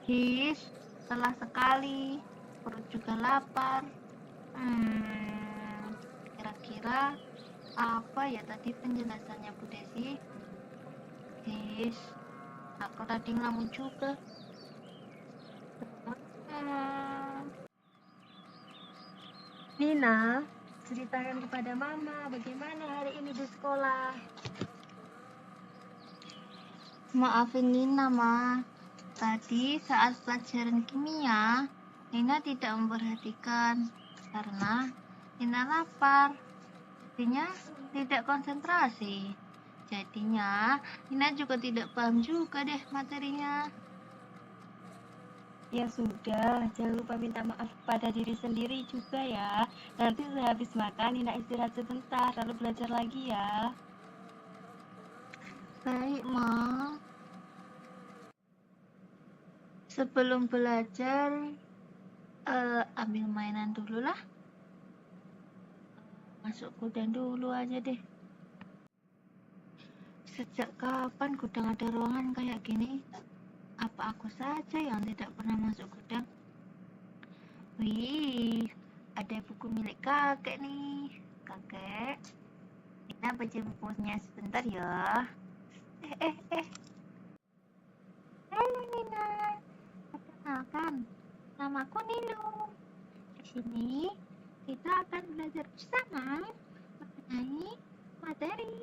His, lelah sekali, perut juga lapar. Kira-kira apa ya tadi penjelasannya Bu Desi? His, aku tadi ngelamun juga. Nina, ceritakan kepada Mama bagaimana hari ini di sekolah. Maafin Nina, Ma. Tadi saat pelajaran kimia, Nina tidak memperhatikan karena Nina lapar. Jadinya tidak konsentrasi. Jadinya Nina juga tidak paham juga deh materinya. Ya sudah, jangan lupa minta maaf pada diri sendiri juga ya. Nanti sehabis makan Nina istirahat sebentar, lalu belajar lagi ya. Baik, Ma. Sebelum belajar, ambil mainan dulu lah. Masuk gudang dulu aja deh. Sejak kapan gudang ada ruangan kayak gini? Apa aku saja yang tidak pernah masuk gudang? Wih, ada buku milik kakek nih. Kakek, Nina berjemputnya sebentar ya. Halo Nina, perkenalkan, namaku Nilu. Di sini kita akan belajar bersama mengenai materi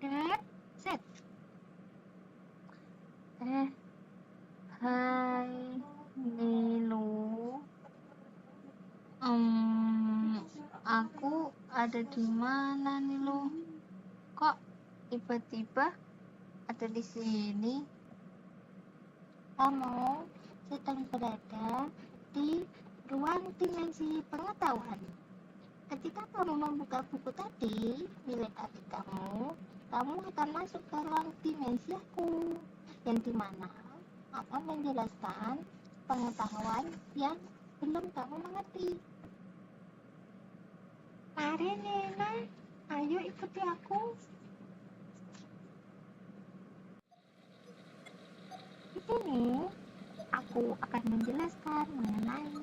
dan set. Hai Nilu. Aku ada di mana Nilu? Kok tiba-tiba ada di sini? Kamu sedang berada di ruang dimensi pengetahuan. Ketika kamu membuka buku tadi milik adik kamu akan masuk ke ruang dimensi aku, yang dimana akan menjelaskan pengetahuan yang belum kamu mengerti. Mari Nina, ayo ikuti aku. Di sini aku akan menjelaskan mengenai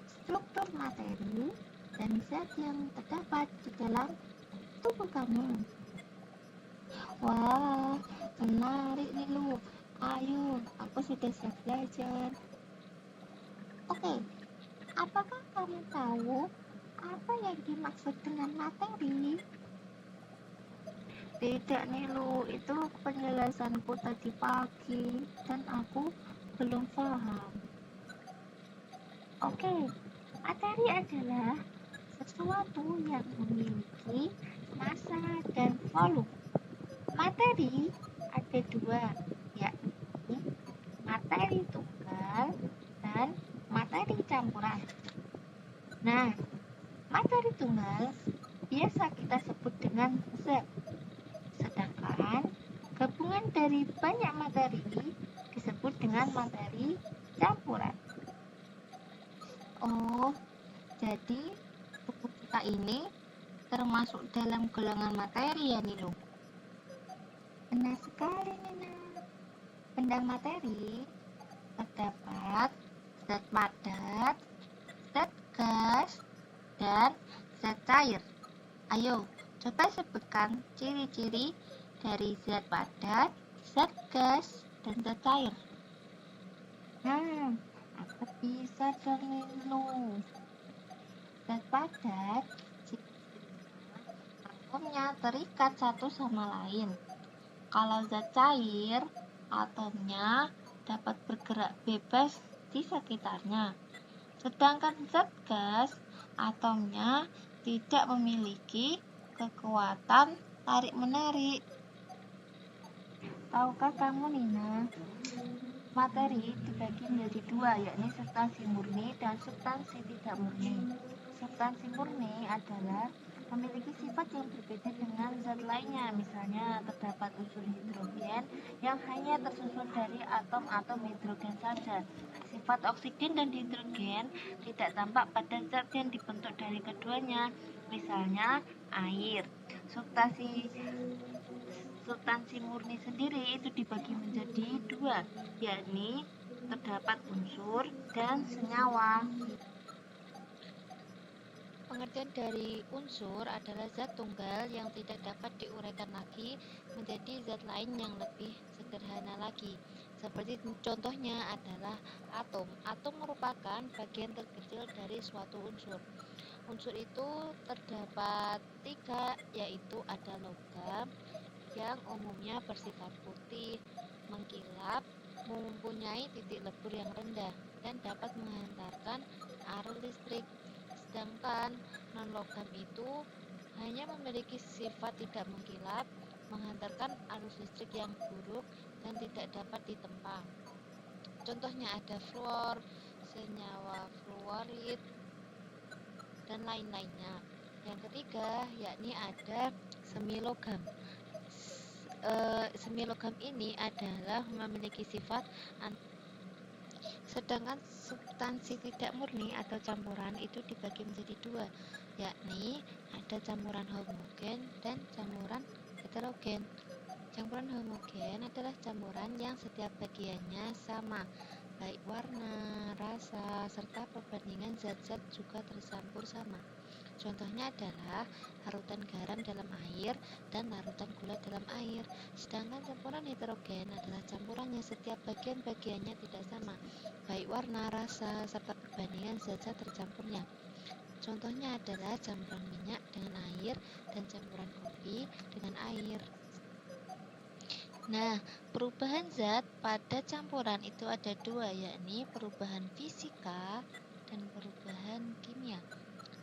struktur materi dan zat yang terdapat di dalam tubuh kamu. Wah, menarik nih Lu. Ayo, aku sudah siap belajar. Oke, apakah kamu tahu apa yang dimaksud dengan materi? Tidak nih Lu, itu penjelasanku tadi pagi dan aku belum paham. Oke, materi adalah sesuatu yang memiliki massa dan volume. Materi ada dua, yakni materi tunggal dan materi campuran. Nah, materi tunggal biasa kita sebut dengan zat, sedangkan gabungan dari banyak materi disebut dengan materi campuran. Oh, jadi buku kita ini termasuk dalam golongan materi ya Nilu? Benar sekali Nina. Benda materi terdapat zat padat, zat gas, dan zat cair. Ayo, coba sebutkan ciri-ciri dari zat padat, zat gas, dan zat cair. Aku bisa dong Nilu. Zat padat atomnya terikat satu sama lain. Kalau zat cair, atomnya dapat bergerak bebas di sekitarnya. Sedangkan zat gas, atomnya tidak memiliki kekuatan tarik-menarik. Tahukah kamu Nina, materi dibagi menjadi dua, yakni substansi murni dan substansi tidak murni. Substansi murni adalah memiliki sifat yang berbeda dengan zat lainnya. Misalnya terdapat unsur hidrogen yang hanya tersusun dari atom-atom hidrogen saja. Sifat oksigen dan hidrogen tidak tampak pada zat yang dibentuk dari keduanya. Misalnya air. Substansi murni sendiri itu dibagi menjadi dua, yakni terdapat unsur dan senyawa. Pengertian dari unsur adalah zat tunggal yang tidak dapat diuraikan lagi menjadi zat lain yang lebih sederhana lagi. Seperti contohnya adalah atom. Atom merupakan bagian terkecil dari suatu unsur. Unsur itu terdapat 3, yaitu ada logam yang umumnya bersifat putih, mengkilap, mempunyai titik lebur yang rendah, dan dapat menghantarkan arus listrik. Sedangkan non-logam itu hanya memiliki sifat tidak mengkilap, menghantarkan arus listrik yang buruk, dan tidak dapat ditempa. Contohnya ada fluor, senyawa fluorid, dan lain-lainnya. Yang ketiga yakni ada semilogam. Semilogam ini adalah memiliki sifat sedangkan substansi tidak murni atau campuran itu dibagi menjadi 2, yakni ada campuran homogen dan campuran heterogen. Campuran homogen adalah campuran yang setiap bagiannya sama, baik warna, rasa, serta perbandingan zat-zat juga tercampur sama. Contohnya adalah larutan garam dalam air dan larutan gula dalam air. Sedangkan campuran heterogen adalah campuran yang setiap bagian-bagiannya tidak sama, baik warna, rasa, serta perbandingan zat-zat tercampurnya. Contohnya adalah campuran minyak dengan air dan campuran kopi dengan air. Nah, perubahan zat pada campuran itu ada 2, yakni perubahan fisika dan perubahan kimia.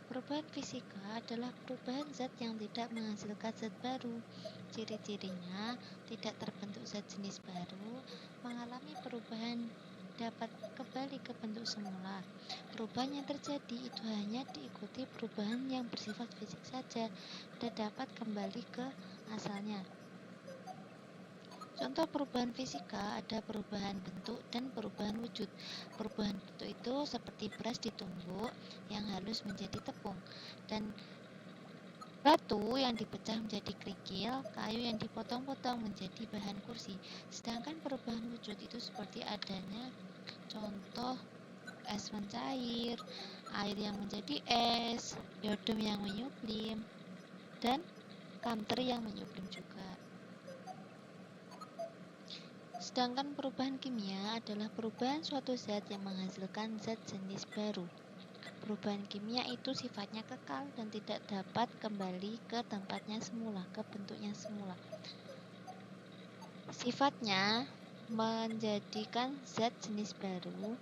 Perubahan fisika adalah perubahan zat yang tidak menghasilkan zat baru. Ciri-cirinya tidak terbentuk zat jenis baru, mengalami perubahan dapat kembali ke bentuk semula. Perubahan yang terjadi itu hanya diikuti perubahan yang bersifat fisik saja dan dapat kembali ke asalnya. Contoh perubahan fisika ada perubahan bentuk dan perubahan wujud. Perubahan bentuk itu seperti beras ditumbuk yang halus menjadi tepung, dan batu yang dipecah menjadi kerikil, kayu yang dipotong-potong menjadi bahan kursi. Sedangkan perubahan wujud itu seperti adanya contoh es mencair, air yang menjadi es, yodium yang menyublim, dan kamter yang menyublim juga. Sedangkan perubahan kimia adalah perubahan suatu zat yang menghasilkan zat jenis baru. Perubahan kimia itu sifatnya kekal dan tidak dapat kembali ke tempatnya semula, ke bentuknya semula. Sifatnya menjadikan zat jenis baru.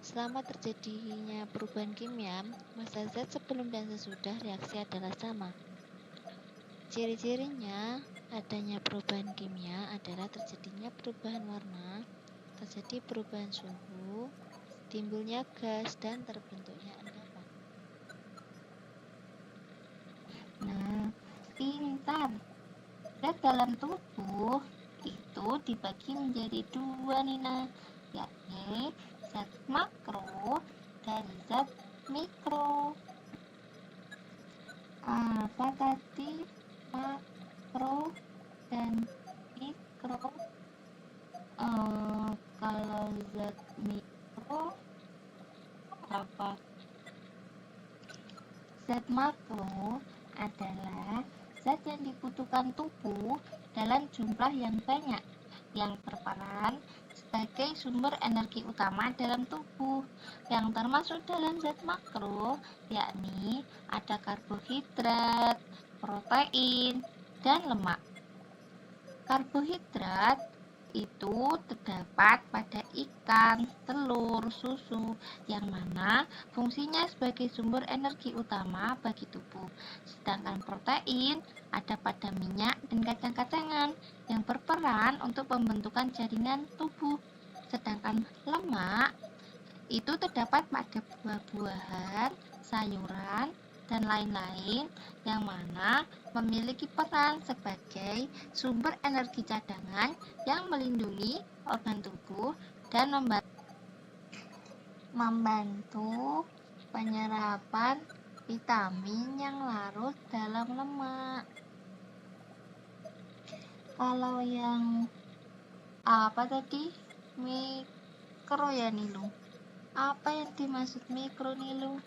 Selama terjadinya perubahan kimia, masa zat sebelum dan sesudah reaksi adalah sama. Ciri-cirinya adanya perubahan kimia adalah terjadinya perubahan warna, terjadi perubahan suhu, timbulnya gas, dan terbentuknya endapan. Nah, pintar. Zat dalam tubuh itu dibagi menjadi 2 Nina, yakni zat makro dan zat mikro. Apa tadi makro dan mikro? Kalau zat mikro apa? Zat makro adalah zat yang dibutuhkan tubuh dalam jumlah yang banyak, yang berperan sebagai sumber energi utama dalam tubuh. Yang termasuk dalam zat makro yakni ada karbohidrat, protein, dan lemak. Karbohidrat itu terdapat pada ikan, telur, susu, yang mana fungsinya sebagai sumber energi utama bagi tubuh. Sedangkan protein ada pada minyak dan kacang-kacangan yang berperan untuk pembentukan jaringan tubuh. Sedangkan lemak itu terdapat pada buah-buahan, sayuran, dan lain-lain yang mana memiliki peran sebagai sumber energi cadangan yang melindungi organ tubuh dan membantu penyerapan vitamin yang larut dalam lemak. Kalau yang apa tadi? mikro ya Nilu. Apa yang dimaksud mikro Nilu?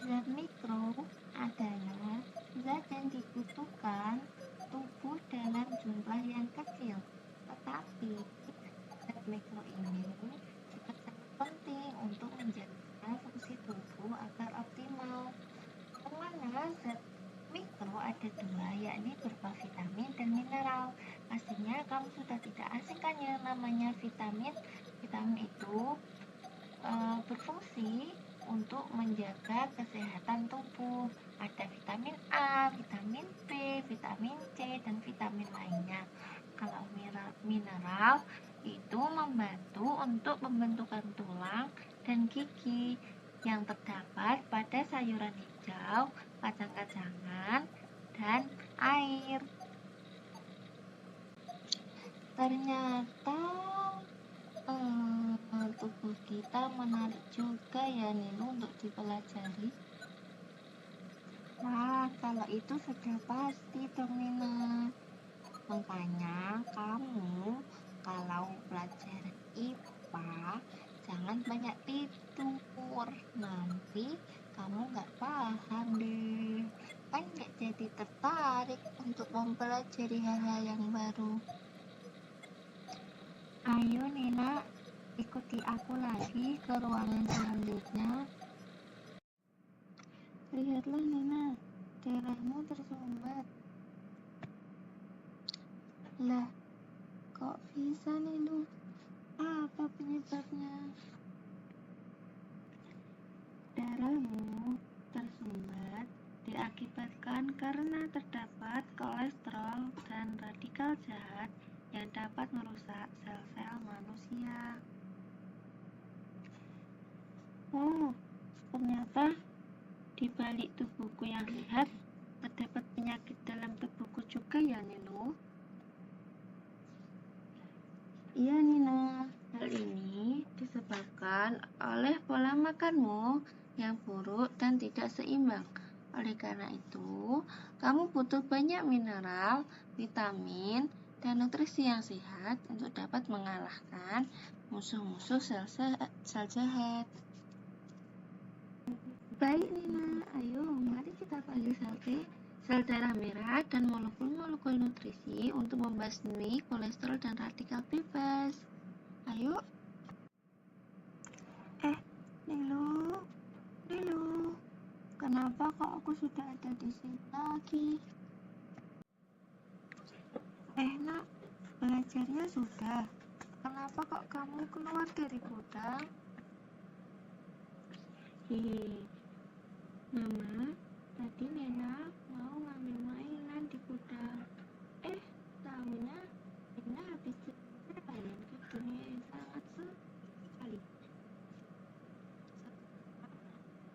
Zat mikro adalah zat yang dibutuhkan tubuh dalam jumlah yang kecil, tetapi zat mikro ini juga sangat penting untuk menjaga fungsi tubuh agar optimal. Mana zat mikro ada dua, yakni berupa vitamin dan mineral. Pastinya kamu sudah tidak asing kan yang namanya vitamin. Vitamin itu berfungsi untuk menjaga kesehatan tubuh. Ada vitamin A, vitamin B, vitamin C, dan vitamin lainnya. Kalau mineral itu membantu untuk pembentukan tulang dan gigi yang terdapat pada sayuran hijau, kacang-kacangan, dan air. Ternyata tubuh kita menarik juga ya Nilu untuk dipelajari. Wah, kalau itu sudah pasti dong Nina. Makanya kamu kalau pelajaran IPA jangan banyak tidur, nanti kamu nggak paham deh, kan nggak jadi tertarik untuk mempelajari hal-hal yang baru. Ayo Nina, ikuti aku lagi ke ruangan selanjutnya. Lihatlah Nina, darahmu tersumbat. Lah, kok bisa Nilu? Apa penyebabnya? Darahmu tersumbat diakibatkan karena terdapat kolesterol dan radikal jahat yang dapat merusak sel-sel manusia. Oh, ternyata di balik tubuhku yang sehat terdapat penyakit dalam tubuhku juga ya Nilu. Iya Nina, hal ini disebabkan oleh pola makanmu yang buruk dan tidak seimbang. Oleh karena itu, kamu butuh banyak mineral, vitamin, dan nutrisi yang sehat untuk dapat mengalahkan musuh-musuh sel jahat. Baik Nina, ayo mari kita bagi sel darah merah dan molekul-molekul nutrisi untuk membasmi kolesterol dan radikal bebas. Ayo. Nilu, kenapa kok aku sudah ada di sini lagi? Nak, belajarnya sudah. Kenapa kok kamu keluar dari gudang? Mama, tadi Nena mau ngambil mainan di gudang. Tahunya Nena habis jalan ke dunia yang sangat sekali.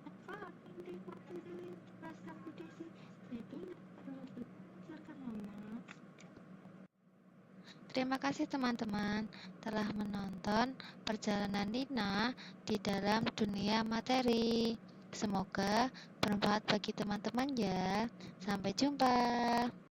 Apa ini waktu rasa kudesi? Jadi perlu belajar kan Mama? Terima kasih teman-teman telah menonton perjalanan Nina di dalam dunia materi. Semoga bermanfaat bagi teman-teman ya. Sampai jumpa.